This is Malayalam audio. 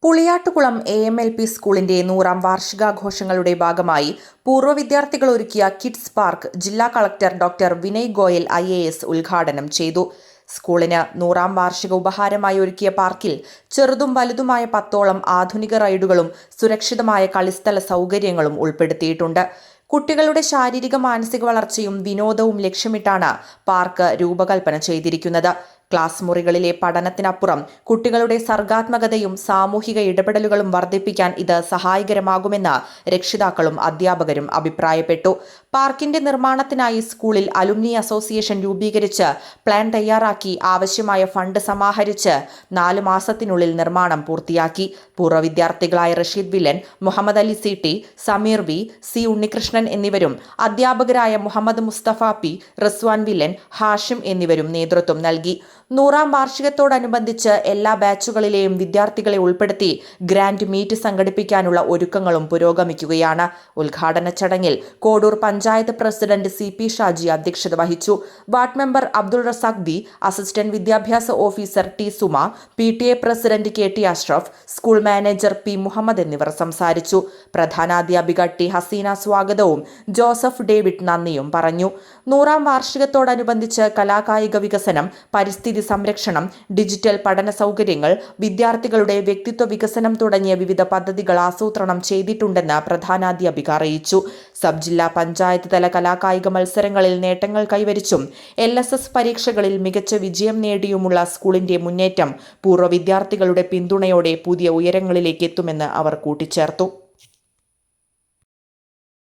പുളിയാട്ടുകുളം AMLP സ്കൂളിന്റെ 100ാം വാർഷികാഘോഷങ്ങളുടെ ഭാഗമായി പൂർവ്വ വിദ്യാർത്ഥികൾ ഒരുക്കിയ കിഡ്സ് പാർക്ക് ജില്ലാ collector doctor Vinay Goyal IAS ഉദ്ഘാടനം ചെയ്തു. സ്കൂളിന് 100ാം വാർഷിക ഉപഹാരമായി ഒരുക്കിയ പാർക്കിൽ ചെറുതും വലുതുമായ 10ഓളം ആധുനിക റൈഡുകളും സുരക്ഷിതമായ കളിസ്ഥല സൗകര്യങ്ങളും ഉൾപ്പെടുത്തിയിട്ടുണ്ട്. കുട്ടികളുടെ ശാരീരിക മാനസിക വളർച്ചയും വിനോദവും ലക്ഷ്യമിട്ടാണ് പാർക്ക് രൂപകൽപ്പന ചെയ്തിരിക്കുന്നത്. ക്ലാസ് മുറികളിലെ പഠനത്തിനപ്പുറം കുട്ടികളുടെ സർഗാത്മകതയും സാമൂഹിക ഇടപെടലുകളും വർദ്ധിപ്പിക്കാൻ ഇത് സഹായകരമാകുമെന്ന് രക്ഷിതാക്കളും അധ്യാപകരും അഭിപ്രായപ്പെട്ടു. പാർക്കിന്റെ നിർമ്മാണത്തിനായി സ്കൂളിൽ അലുമിനി അസോസിയേഷൻ രൂപീകരിച്ച് പ്ലാൻ തയ്യാറാക്കി ആവശ്യമായ ഫണ്ട് സമാഹരിച്ച് 4 മാസത്തിനുള്ളിൽ നിർമ്മാണം പൂർത്തിയാക്കി. പൂർവ്വ വിദ്യാർത്ഥികളായ Rashid Villan, Muhammad Ali CT, Sameer V, C Unnikrishnan എന്നിവരും അധ്യാപകരായ മുഹമ്മദ് മുസ്തഫ P, റസ്വാൻ വില്ലൻ, ഹാഷിം എന്നിവരും നേതൃത്വം നൽകി. 100ാം വാർഷികത്തോടനുബന്ധിച്ച് എല്ലാ ബാച്ചുകളിലെയും വിദ്യാർത്ഥികളെ ഉൾപ്പെടുത്തി ഗ്രാൻഡ് മീറ്റ് സംഘടിപ്പിക്കാനുള്ള ഒരുക്കങ്ങളും പുരോഗമിക്കുകയാണ്. ഉദ്ഘാടന ചടങ്ങിൽ കോഡൂർ പഞ്ചായത്ത് പ്രസിഡന്റ് CP ഷാജി അധ്യക്ഷത വഹിച്ചു. Ward member Abdul Razak B, assistant വിദ്യാഭ്യാസ officer T Suma, PTA president KT Ashraf, school manager P Muhammad എന്നിവർ സംസാരിച്ചു. പ്രധാനാധ്യാപിക T ഹസീന സ്വാഗതവും ജോസഫ് ഡേവിഡ് നന്ദിയും പറഞ്ഞു. 100ാം വാർഷികത്തോടനുബന്ധിച്ച് കലാകായിക വികസനം, പരിസ്ഥിതി സംരക്ഷണം, ഡിജിറ്റൽ പഠന സൗകര്യങ്ങൾ, വിദ്യാർത്ഥികളുടെ വ്യക്തിത്വ വികസനം തുടങ്ങിയ വിവിധ പദ്ധതികൾ ആസൂത്രണം ചെയ്തിട്ടുണ്ടെന്ന് പ്രധാനാധ്യാപിക അറിയിച്ചു. സബ് ജില്ലാ പഞ്ചായത്ത് തല കലാകായിക മത്സരങ്ങളിൽ നേട്ടങ്ങൾ കൈവരിച്ചും LSS പരീക്ഷകളിൽ മികച്ച വിജയം നേടിയുമുള്ള സ്കൂളിന്റെ മുന്നേറ്റം പൂർവ്വ വിദ്യാർത്ഥികളുടെ പിന്തുണയോടെ പുതിയ ഉയരങ്ങളിലേക്ക് എത്തുമെന്ന് അവർ കൂട്ടിച്ചേർത്തു.